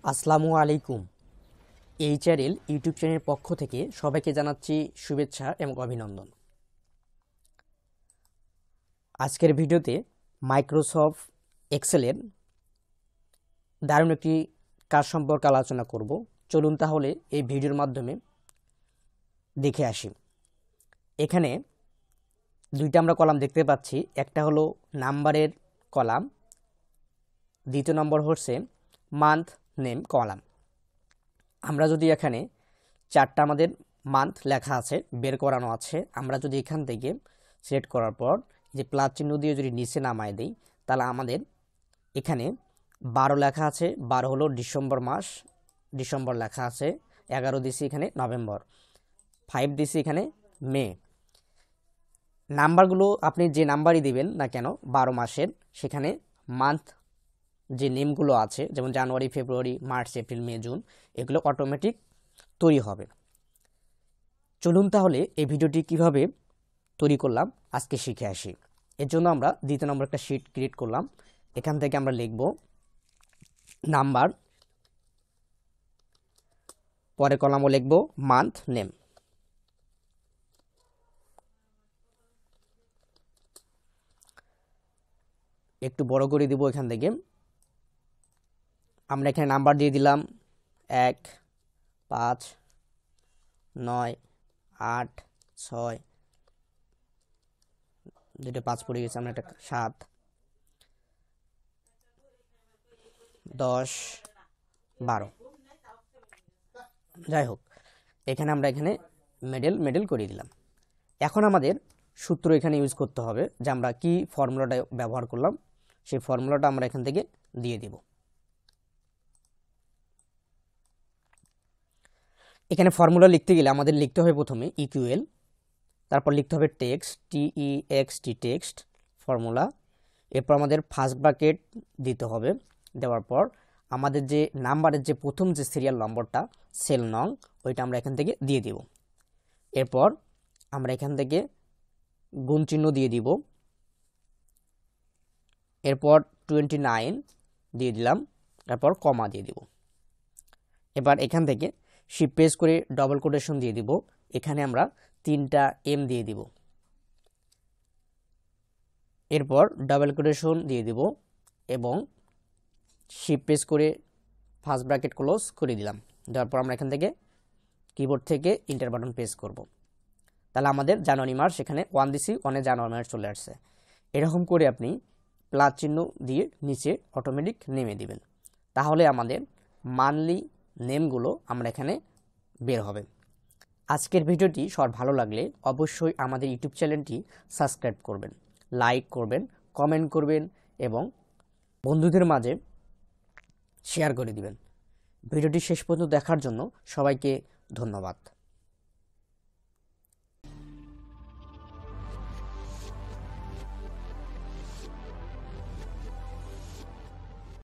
আসসালামু আলাইকুম। HRL YouTube চ্যানেলের পক্ষ থেকে সবাইকে জানাচ্ছি শুভেচ্ছা এবং অভিনন্দন। আজকের ভিডিওতে মাইক্রোসফট এক্সেলের দারুণ একটি কাজ সম্পর্কে আলোচনা করব। চলুন তাহলে এই ভিডিওর মাধ্যমে দেখে আসি। এখানে দুইটা আমরা কলাম দেখতে পাচ্ছি, একটা হলো নাম্বারের কলাম, দ্বিতীয় নম্বর হচ্ছে মান্থ নেম কলাম। আমরা যদি এখানে চারটা আমাদের মান্থ লেখা আছে, বের করানো আছে, আমরা যদি এখান থেকে সিলেক্ট করার পর যে প্লাস চিহ্ন দিয়ে যদি নিচে নামায় দিই, তাহলে আমাদের এখানে 12 লেখা আছে, 12 হলো ডিসেম্বর মাস, ডিসেম্বর লেখা আছে, 11 দিছি এখানে নভেম্বর, 5 দিছি এখানে মে। নাম্বারগুলো আপনি যে নাম্বারই দিবেন না কেন 12 মাসের, সেখানে মান্থ যে নেমগুলো আছে, যেমন জানুয়ারি, ফেব্রুয়ারি, মার্চ, এপ্রিল, মে, জুন, এগুলো অটোমেটিক তৈরি হবে। চলুন তাহলে এই ভিডিওটি কিভাবে তৈরি করলাম আজকে শিখে আসি। এর জন্য আমরা দ্বিতীয় নম্বর একটা শিট ক্রিয়েট করলাম। এখান থেকে আমরা লিখব নাম্বার, পরে কলামও লিখব মান্থ নেম। একটু বড় করে দিব। এখান থেকে আমরা এখানে নাম্বার দিয়ে দিলাম 1, 5, 9, 8, 6, দুটো 5 পড়ে গেছে, আমরা একটা 7, 10, 12, যাই হোক, এখানে আমরা এখানে মেডেল করে দিলাম। এখন আমাদের সূত্র এখানে ইউজ করতে হবে, যে আমরা কি ফর্মুলাটা ব্যবহার করলাম, সেই ফর্মুলাটা আমরা এখান থেকে দিয়ে দিব। এখানে ফর্মুলা লিখতে গেলে আমাদের লিখতে হবে প্রথমে ইকুয়াল, তারপর লিখতে হবে টেক্সট, টেক্সট টেক্সট ফর্মুলা, এরপর আমাদের ফার্স্ট ব্র্যাকেট দিতে হবে। দেওয়ার পর আমাদের যে নাম্বারের যে প্রথম যে সিরিয়াল নম্বরটা, সেল নং, ওইটা আমরা এখান থেকে দিয়ে দিব। এরপর আমরা এখান থেকে গুণ চিহ্ন দিয়ে দিব। এরপর 29 দিয়ে দিলাম, তারপর কমা দিয়ে দিব। এবার এখান থেকে শিফট প্রেস করে ডবল কোটেশন দিয়ে দিব। এখানে আমরা 3টা এম দিয়ে দিব। এরপর ডাবল কোটেশন দিয়ে দিব এবং শিফট প্রেস করে ফার্স্ট ব্র্যাকেট ক্লোজ করে দিলাম। দেওয়ার পর আমরা এখান থেকে কিবোর্ড থেকে এন্টার বাটন প্রেস করব। তাহলে আমাদের জানুয়ারি মাস এখানে 1 দিছি, 1-এ জানুয়ারি মাস চলে আসছে। এরকম করে আপনি প্লাস চিহ্ন দিয়ে নিচে অটোমেটিক নেমে দিবেন, তাহলে আমাদের মান্থলি নেমগুলো আমরা এখানে বের হবে। আজকের ভিডিওটি সবার ভালো লাগলে অবশ্যই আমাদের ইউটিউব চ্যানেলটি সাবস্ক্রাইব করবেন, লাইক করবেন, কমেন্ট করবেন এবং বন্ধুদের মাঝে শেয়ার করে দিবেন। ভিডিওটি শেষ পর্যন্ত দেখার জন্য সবাইকে ধন্যবাদ।